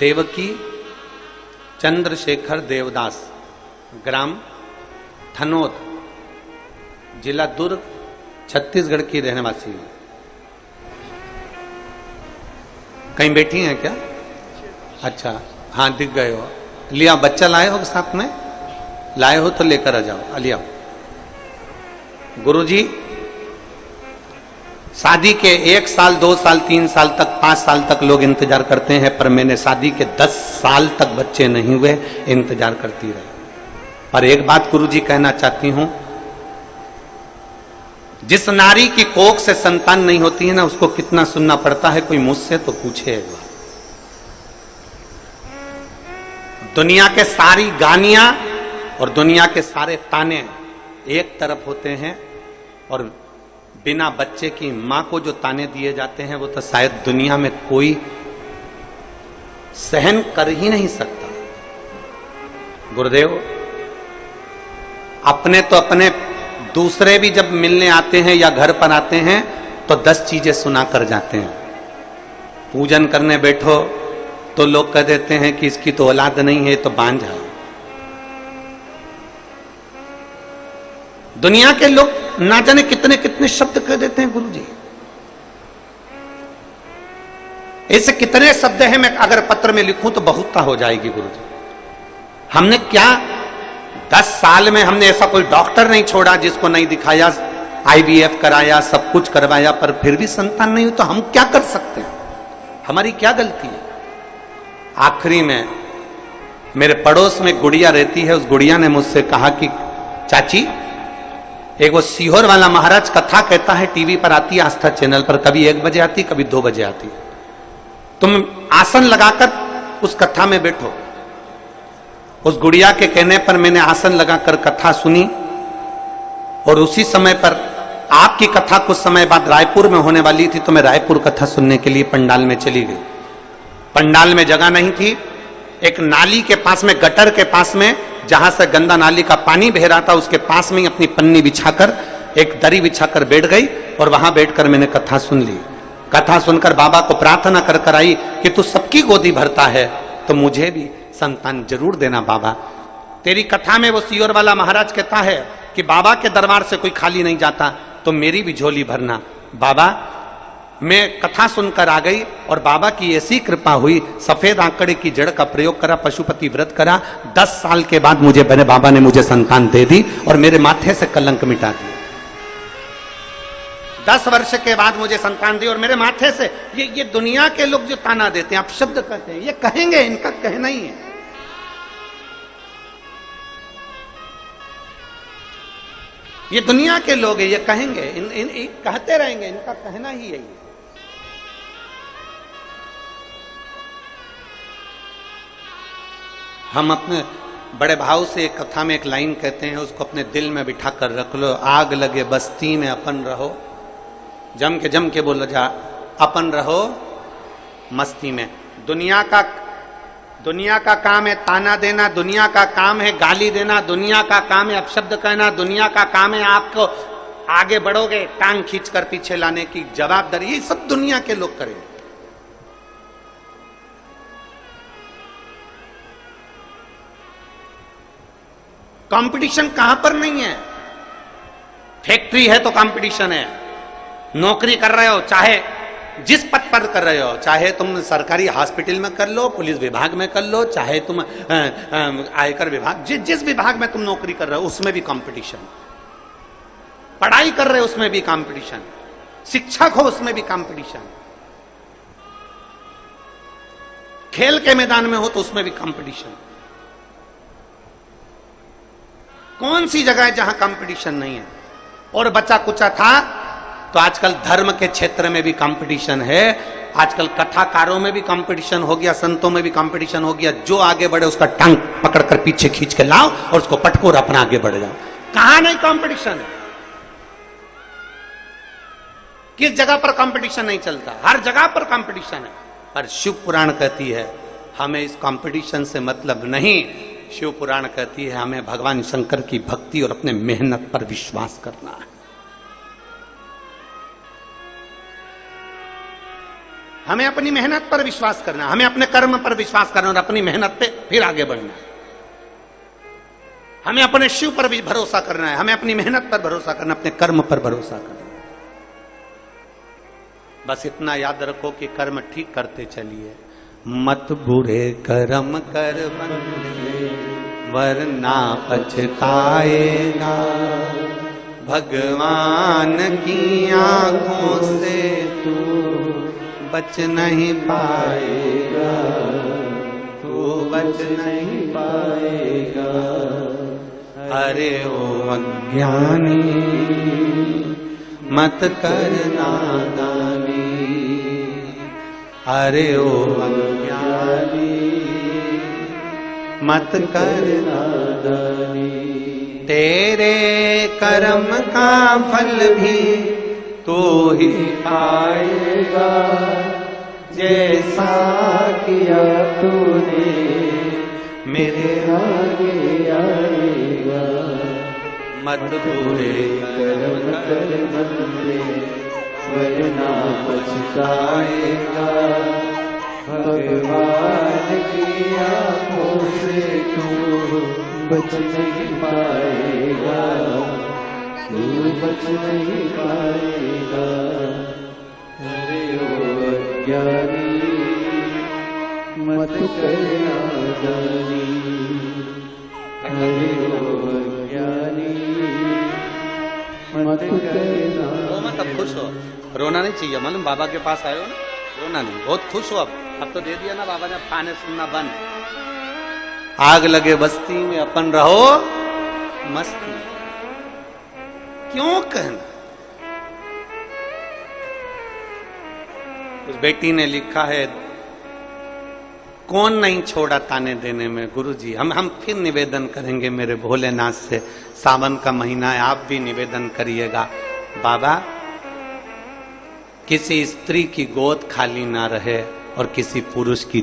देवकी चंद्रशेखर देवदास, ग्राम थनोद, जिला दुर्ग, छत्तीसगढ़ की रहने वासी है। कहीं बैठी हैं क्या? अच्छा, हाँ दिख गए हो। लिया, बच्चा लाए हो साथ में? लाए हो तो लेकर आ जाओ, लिया। गुरुजी, शादी के 1 साल, 2 साल, 3 साल तक, 5 साल तक लोग इंतजार करते हैं, पर मैंने शादी के 10 साल तक बच्चे नहीं हुए, इंतजार करती रही। पर एक बात गुरुजी कहना चाहती हूं, जिस नारी की कोख से संतान नहीं होती है ना, उसको कितना सुनना पड़ता है, कोई मुझसे तो पूछे एक बार। दुनिया के सारी गानियां और दुनिया के सारे ताने एक तरफ होते हैं, और बिना बच्चे की मां को जो ताने दिए जाते हैं वो तो शायद दुनिया में कोई सहन कर ही नहीं सकता। गुरुदेव, अपने तो अपने, दूसरे भी जब मिलने आते हैं या घर पर आते हैं तो 10 चीजें सुना कर जाते हैं। पूजन करने बैठो तो लोग कह देते हैं कि इसकी तो औलाद नहीं है, तो बांझ है। दुनिया के लोग ना जाने कितने कितने शब्द कह देते हैं गुरुजी। ऐसे कितने शब्द हैं, मैं अगर पत्र में लिखूं तो बहुतता हो जाएगी गुरुजी। हमने क्या 10 साल में हमने ऐसा कोई डॉक्टर नहीं छोड़ा जिसको नहीं दिखाया, IVF कराया, सब कुछ करवाया, पर फिर भी संतान नहीं हुई, तो हम क्या कर सकते हैं? हमारी क्या गलती है? आखिरी में मेरे पड़ोस में गुड़िया रहती है, उस गुड़िया ने मुझसे कहा कि चाची, एक वो सीहोर वाला महाराज कथा कहता है, टीवी पर आती है, आस्था चैनल पर, कभी 1 बजे आती, कभी 2 बजे आती। तुम आसन लगाकर उस कथा में बैठो। उस गुड़िया के कहने पर मैंने आसन लगाकर कथा सुनी, और उसी समय पर आपकी कथा कुछ समय बाद रायपुर में होने वाली थी, तो मैं रायपुर कथा सुनने के लिए पंडाल में चली गई। पंडाल में जगह नहीं थी, एक नाली के पास में, गटर के पास में, जहां से गंदा नाली का पानी बह रहा था, उसके पास में ही अपनी पन्नी बिछाकर, एक दरी बिछाकर बैठ गई, और वहां बैठकर मैंने कथा सुन ली। कथा सुनकर बाबा को प्रार्थना कर कर आई कि तू सबकी गोदी भरता है, तो मुझे भी संतान जरूर देना बाबा। तेरी कथा में वो सीहोर वाला महाराज कहता है कि बाबा के दरबार से कोई खाली नहीं जाता, तो मेरी भी झोली भरना बाबा। मैं कथा सुनकर आ गई, और बाबा की ऐसी कृपा हुई, सफेद आंकड़े की जड़ का प्रयोग करा, पशुपति व्रत करा, 10 साल के बाद मुझे मेरे बाबा ने मुझे संतान दे दी, और मेरे माथे से कलंक मिटा दी। 10 वर्ष के बाद मुझे संतान दी, और मेरे माथे से ये दुनिया के लोग जो ताना देते हैं, आप शब्द कहते हैं, ये कहेंगे, इनका कहना ही है। ये दुनिया के लोग हैं, ये कहेंगे, कहते रहेंगे, इनका कहना ही यही है। हम अपने बड़े भाव से एक कथा में एक लाइन कहते हैं, उसको अपने दिल में बिठा कर रख लो। आग लगे बस्ती में अपन रहो, जम के बोलो जा, अपन रहो मस्ती में। दुनिया का काम है ताना देना, दुनिया का काम है गाली देना, दुनिया का काम है अपशब्द कहना, दुनिया का काम है आपको आगे बढ़ोगे टांग खींचकर पीछे लाने की जवाबदारी, ये सब दुनिया के लोग करेंगे। कंपटीशन कहां पर नहीं है? फैक्ट्री है तो कंपटीशन है, नौकरी कर रहे हो, चाहे जिस पद पर कर रहे हो, चाहे तुम सरकारी हॉस्पिटल में कर लो, पुलिस विभाग में कर लो, चाहे तुम आयकर विभाग, जिस विभाग में तुम नौकरी कर रहे हो उसमें भी कंपटीशन, पढ़ाई कर रहे हो उसमें भी कंपटीशन, शिक्षक हो उसमें भी कंपटीशन, खेल के मैदान में हो तो उसमें भी कंपटीशन। कौन सी जगह है जहां कंपटीशन नहीं है? और बचा कुचा था तो आजकल धर्म के क्षेत्र में भी कंपटीशन है, आजकल कथाकारों में भी कंपटीशन हो गया, संतों में भी कंपटीशन हो गया। जो आगे बढ़े उसका टांग पकड़कर पीछे खींच के लाओ और उसको पटको और अपना आगे बढ़ जाओ। कहां नहीं कंपटीशन है? किस जगह पर कंपटीशन नहीं चलता? हर जगह पर कंपटीशन है। पर शिव पुराण कहती है हमें इस कंपटीशन से मतलब नहीं। शिव पुराण कहती है हमें भगवान शंकर की भक्ति और अपने मेहनत पर विश्वास करना है। हमें अपनी मेहनत पर विश्वास करना, हमें अपने कर्म पर विश्वास करना और अपनी मेहनत पे फिर आगे बढ़ना है। हमें अपने शिव पर भी भरोसा करना है, हमें अपनी मेहनत पर भरोसा करना, अपने कर्म पर भरोसा करना। बस इतना याद रखो कि कर्म ठीक करते चलिए, मत बुरे कर्म कर बंदे वरना पछताएगा। भगवान की आंखों से तू बच नहीं पाएगा, तू बच नहीं पाएगा। अरे ओ अज्ञानी मत कर नादानी, अरे ओ अज्ञानी मत कर नादानी। तेरे कर्म का फल भी तू ही पाएगा, जैसा किया तूने मेरे आगे आएगा। मत बुरे कर्म कर बंदे वरना पछताएगा। भगवान की आंखों से तू बच नहीं पाएगा, तू बच नहीं पाएगा। अरे ओ अज्ञानी मत करना जानी, अरे ओ अज्ञानी मत करना। रो मत, अब खुश हो, रोना नहीं चाहिए। मालूम बाबा के पास आए हो ना, रोना नहीं, बहुत खुश हो। अब तो दे दिया ना बाबा ने, खाने सुनना बंद। आग लगे बस्ती में अपन रहो मस्ती, क्यों कहना। उस बेटी ने लिखा है, कौन नहीं छोड़ा ताने देने में। गुरुजी हम फिर निवेदन करेंगे मेरे भोलेनाथ से, सावन का महीना है, आप भी निवेदन करिएगा। बाबा किसी स्त्री की गोद खाली ना रहे और किसी पुरुष की